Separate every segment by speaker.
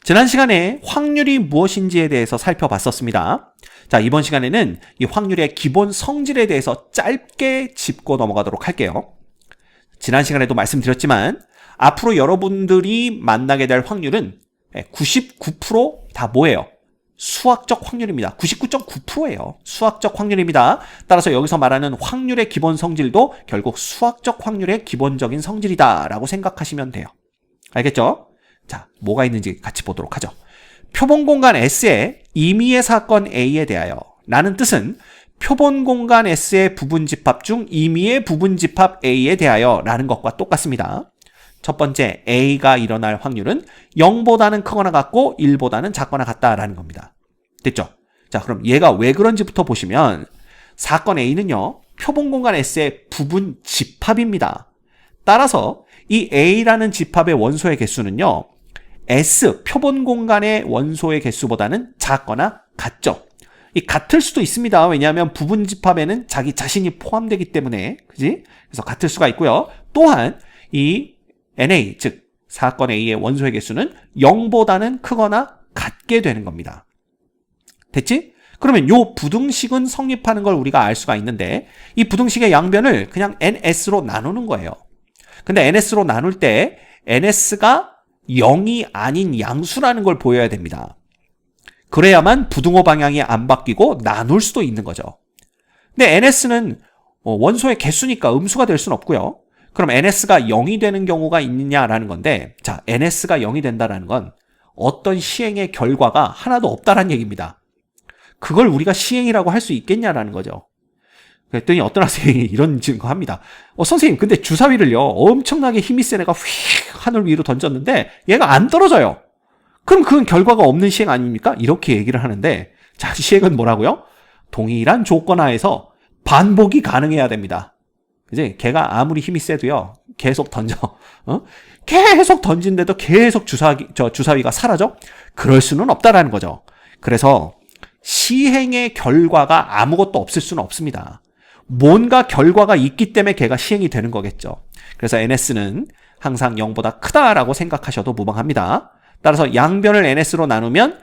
Speaker 1: 지난 시간에 확률이 무엇인지에 대해서 살펴봤었습니다. 자, 이번 시간에는 이 확률의 기본 성질에 대해서 짧게 짚고 넘어가도록 할게요. 지난 시간에도 말씀드렸지만 앞으로 여러분들이 만나게 될 확률은 99% 뭐예요? 수학적 확률입니다. 99.9%예요. 수학적 확률입니다. 따라서 여기서 말하는 확률의 기본 성질도 결국 수학적 확률의 기본적인 성질이다라고 생각하시면 돼요. 알겠죠? 자, 뭐가 있는지 같이 보도록 하죠. 표본 공간 S의 임의의 사건 A에 대하여 라는 뜻은 표본 공간 S의 부분집합 중 임의의 부분집합 A에 대하여 라는 것과 똑같습니다. 첫 번째, A가 일어날 확률은 0보다는 크거나 같고 1보다는 작거나 같다라는 겁니다. 됐죠? 자, 그럼 얘가 왜 그런지부터 보시면 사건 A는요, 표본 공간 S의 부분집합입니다. 따라서 이 A라는 집합의 원소의 개수는요, S, 표본 공간의 원소의 개수보다는 작거나 같죠. 이 같을 수도 있습니다. 왜냐하면 부분집합에는 자기 자신이 포함되기 때문에, 그지? 그래서 같을 수가 있고요. 또한 이 NA, 즉 사건 A의 원소의 개수는 0보다는 크거나 같게 되는 겁니다. 됐지? 그러면 요 부등식은 성립하는 걸 우리가 알 수가 있는데 이 부등식의 양변을 그냥 NS로 나누는 거예요. 근데 NS로 나눌 때 NS가 0이 아닌 양수라는 걸 보여야 됩니다. 그래야만 부등호 방향이 안 바뀌고 나눌 수도 있는 거죠. 근데 NS는 원소의 개수니까 음수가 될 수는 없고요. 그럼 NS가 0이 되는 경우가 있느냐라는 건데, 자, NS가 0이 된다라는 건 어떤 시행의 결과가 하나도 없다라는 얘기입니다. 그걸 우리가 시행이라고 할 수 있겠냐라는 거죠. 그랬더니 어떤 학생이 이런 증거 합니다. 선생님, 근데 주사위를요, 엄청나게 힘이 센 애가 휙 하늘 위로 던졌는데 얘가 안 떨어져요. 그럼 그건 결과가 없는 시행 아닙니까? 이렇게 얘기를 하는데, 자, 시행은 뭐라고요? 동일한 조건 하에서 반복이 가능해야 됩니다. 그지? 걔가 아무리 힘이 세도요, 계속 던져. 계속 던진데도 계속 주사위가 사라져? 그럴 수는 없다라는 거죠. 그래서 시행의 결과가 아무것도 없을 수는 없습니다. 뭔가 결과가 있기 때문에 걔가 시행이 되는 거겠죠. 그래서 NS는 항상 0보다 크다라고 생각하셔도 무방합니다. 따라서 양변을 NS로 나누면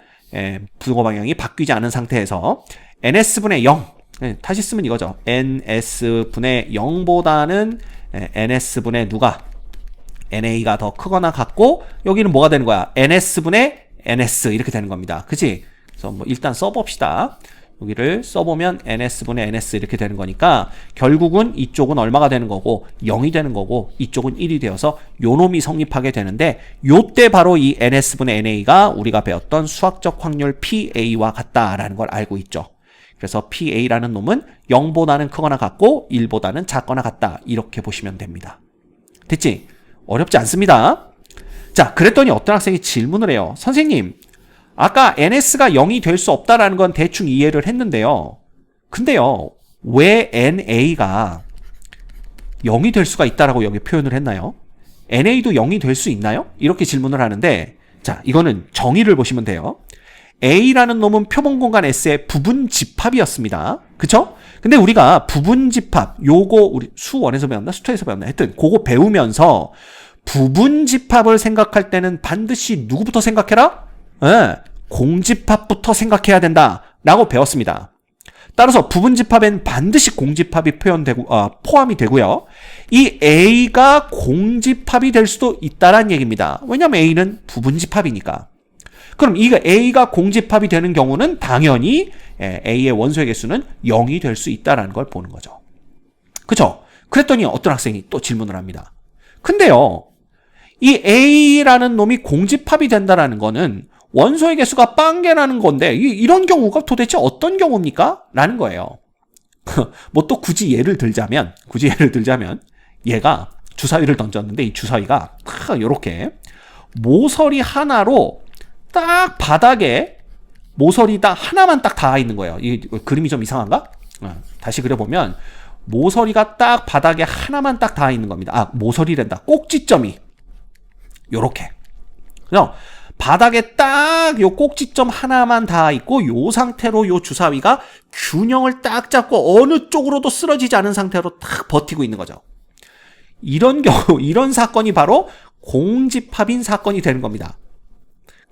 Speaker 1: 부등호 방향이 바뀌지 않은 상태에서 NS분의 0, 다시 쓰면 이거죠. NS분의 0보다는 NS분의 누가? NA가 더 크거나 같고, 여기는 뭐가 되는 거야? NS분의 NS 이렇게 되는 겁니다. 그치? 그래서 뭐 일단 써봅시다. 여기를 써보면 NS분의 NS 이렇게 되는 거니까 결국은 이쪽은 얼마가 되는 거고 0이 되는 거고 이쪽은 1이 되어서 요 놈이 성립하게 되는데, 요때 바로 이 NS분의 NA가 우리가 배웠던 수학적 확률 PA와 같다라는 걸 알고 있죠. 그래서 PA라는 놈은 0보다는 크거나 같고 1보다는 작거나 같다, 이렇게 보시면 됩니다. 됐지? 어렵지 않습니다. 자, 그랬더니 어떤 학생이 질문을 해요. 선생님, 아까 NS가 0이 될 수 없다라는 건 대충 이해를 했는데요. 근데요, 왜 NA가 0이 될 수가 있다라고 여기 표현을 했나요? NA도 0이 될 수 있나요? 이렇게 질문을 하는데, 자, 이거는 정의를 보시면 돼요. A라는 놈은 표본 공간 S의 부분집합이었습니다. 그쵸? 근데 우리가 부분집합, 요거 우리 수1에서 배웠나? 수2에서 배웠나? 하여튼 그거 배우면서 부분집합을 생각할 때는 반드시 누구부터 생각해라? 공집합부터 생각해야 된다라고 배웠습니다. 따라서 부분집합엔 반드시 공집합이 포함이 되고요. 이 A가 공집합이 될 수도 있다는 얘기입니다. 왜냐하면 A는 부분집합이니까. 그럼 이 A가 공집합이 되는 경우는 당연히 A의 원소의 개수는 0이 될 수 있다는 걸 보는 거죠. 그쵸? 그랬더니 어떤 학생이 또 질문을 합니다. 근데요, 이 A라는 놈이 공집합이 된다는 거는 원소의 개수가 빵개라는 건데 이런 경우가 도대체 어떤 경우입니까? 라는 거예요. 뭐 또 굳이 예를 들자면 얘가 주사위를 던졌는데 이 주사위가 요렇게 모서리 하나로 딱 바닥에 모서리 딱 하나만 딱 닿아 있는 거예요. 이 그림이 좀 이상한가? 다시 그려보면 모서리가 딱 바닥에 하나만 딱 닿아 있는 겁니다. 모서리랜다. 꼭지점이 요렇게. 그래서 바닥에 딱 요 꼭지점 하나만 닿아 있고 요 상태로 요 주사위가 균형을 딱 잡고 어느 쪽으로도 쓰러지지 않은 상태로 딱 버티고 있는 거죠. 이런 경우, 이런 사건이 바로 공집합인 사건이 되는 겁니다.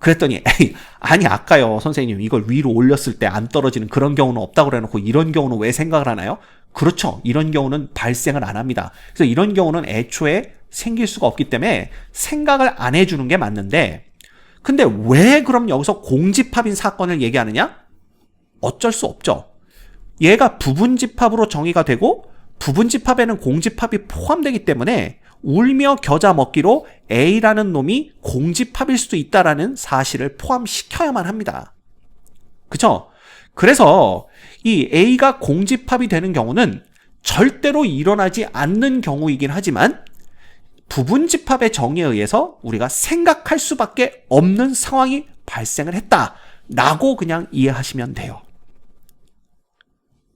Speaker 1: 그랬더니 에이, 아니 아까요 선생님 이걸 위로 올렸을 때 안 떨어지는 그런 경우는 없다고 그래놓고 이런 경우는 왜 생각을 하나요? 그렇죠. 이런 경우는 발생을 안 합니다. 그래서 이런 경우는 애초에 생길 수가 없기 때문에 생각을 안 해주는 게 맞는데, 근데 왜 그럼 여기서 공집합인 사건을 얘기하느냐? 어쩔 수 없죠. 얘가 부분집합으로 정의가 되고 부분집합에는 공집합이 포함되기 때문에 울며 겨자 먹기로 A라는 놈이 공집합일 수도 있다라는 사실을 포함시켜야만 합니다. 그쵸? 그래서 이 A가 공집합이 되는 경우는 절대로 일어나지 않는 경우이긴 하지만 부분집합의 정의에 의해서 우리가 생각할 수밖에 없는 상황이 발생을 했다라고 그냥 이해하시면 돼요.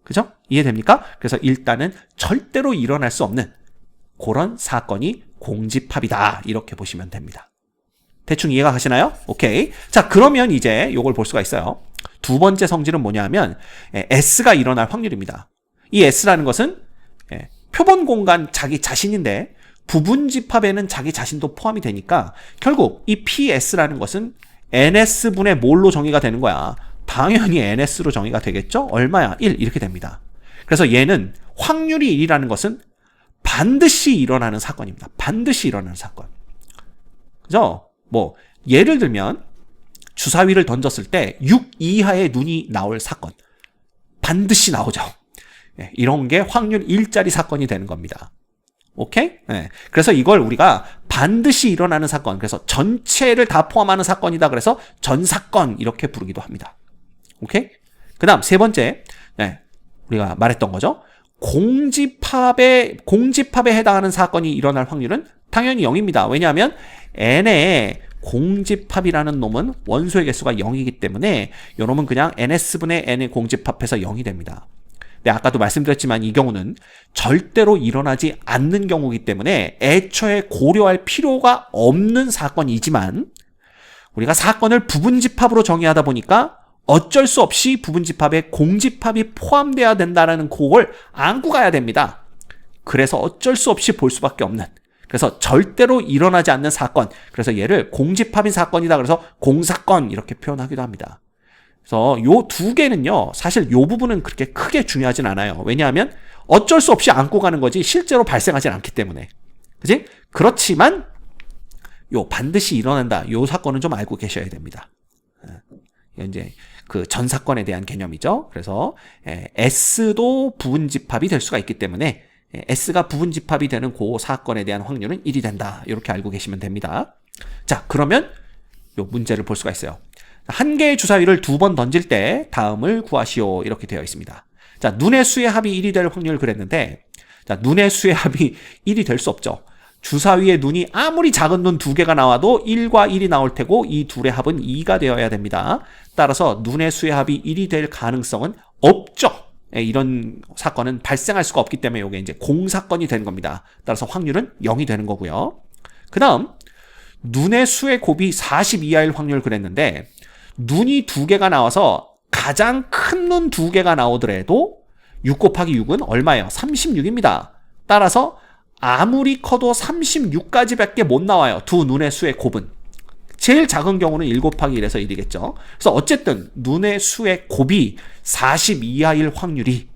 Speaker 1: 그죠? 이해됩니까? 그래서 일단은 절대로 일어날 수 없는 그런 사건이 공집합이다. 이렇게 보시면 됩니다. 대충 이해가 가시나요? 오케이. 자, 그러면 이제 요걸 볼 수가 있어요. 두 번째 성질은 뭐냐면 S가 일어날 확률입니다. 이 S라는 것은 표본 공간 자기 자신인데 부분집합에는 자기 자신도 포함이 되니까 결국 이 PS라는 것은 NS분의 몰로 정의가 되는 거야. 당연히 NS로 정의가 되겠죠? 얼마야? 1 이렇게 됩니다. 그래서 얘는 확률이 1이라는 것은 반드시 일어나는 사건입니다. 반드시 일어나는 사건. 그죠? 뭐 예를 들면 주사위를 던졌을 때 6 이하의 눈이 나올 사건. 반드시 나오죠. 이런 게 확률 1짜리 사건이 되는 겁니다. 오케이? 그래서 이걸 우리가 반드시 일어나는 사건, 그래서 전체를 다 포함하는 사건이다. 그래서 전사건 이렇게 부르기도 합니다. 오케이? 그 다음 세 번째, 우리가 말했던 거죠. 공집합에 해당하는 사건이 일어날 확률은 당연히 0입니다. 왜냐하면 n의 공집합이라는 놈은 원소의 개수가 0이기 때문에 이 놈은 그냥 ns분의 n의 공집합해서 0이 됩니다. 네, 아까도 말씀드렸지만 이 경우는 절대로 일어나지 않는 경우이기 때문에 애초에 고려할 필요가 없는 사건이지만 우리가 사건을 부분집합으로 정의하다 보니까 어쩔 수 없이 부분집합에 공집합이 포함돼야 된다는 그걸 안고 가야 됩니다. 그래서 어쩔 수 없이 볼 수밖에 없는, 그래서 절대로 일어나지 않는 사건, 그래서 얘를 공집합인 사건이다. 그래서 공사건 이렇게 표현하기도 합니다. 그래서 요 두 개는요, 사실 요 부분은 그렇게 크게 중요하진 않아요. 왜냐하면 어쩔 수 없이 안고 가는 거지 실제로 발생하진 않기 때문에. 그지? 그렇지만 요 반드시 일어난다. 요 사건은 좀 알고 계셔야 됩니다. 이제 그 전 사건에 대한 개념이죠. 그래서 S도 부분집합이 될 수가 있기 때문에 S가 부분집합이 되는 그 사건에 대한 확률은 1이 된다. 이렇게 알고 계시면 됩니다. 자, 그러면 요 문제를 볼 수가 있어요. 한 개의 주사위를 두 번 던질 때 다음을 구하시오. 이렇게 되어 있습니다. 자, 눈의 수의 합이 1이 될 확률을 그랬는데, 자, 눈의 수의 합이 1이 될 수 없죠. 주사위에 눈이 아무리 작은 눈 두 개가 나와도 1과 1이 나올 테고 이 둘의 합은 2가 되어야 됩니다. 따라서 눈의 수의 합이 1이 될 가능성은 없죠. 이런 사건은 발생할 수가 없기 때문에 이게 이제 공사건이 되는 겁니다. 따라서 확률은 0이 되는 거고요. 그 다음 눈의 수의 곱이 40 이하일 확률을 그랬는데 눈이 두 개가 나와서 가장 큰 눈 두 개가 나오더라도 6 곱하기 6은 얼마예요? 36입니다. 따라서 아무리 커도 36까지밖에 못 나와요. 두 눈의 수의 곱은. 제일 작은 경우는 1 곱하기 1에서 1이겠죠. 그래서 어쨌든 눈의 수의 곱이 40 이하일 확률이,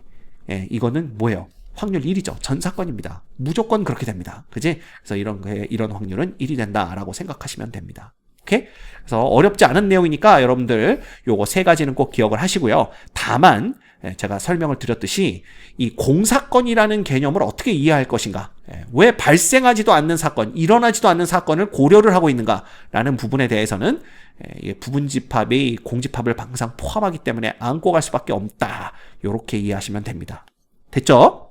Speaker 1: 이거는 뭐예요? 확률 1이죠. 전사건입니다. 무조건 그렇게 됩니다. 그지? 그래서 이런 확률은 1이 된다라고 생각하시면 됩니다. 오케이? 그래서 어렵지 않은 내용이니까 여러분들 요거 세 가지는 꼭 기억을 하시고요. 다만 제가 설명을 드렸듯이 이 공사건이라는 개념을 어떻게 이해할 것인가, 왜 발생하지도 않는 사건, 일어나지도 않는 사건을 고려를 하고 있는가라는 부분에 대해서는 부분집합이 공집합을 항상 포함하기 때문에 안고 갈 수밖에 없다. 이렇게 이해하시면 됩니다. 됐죠?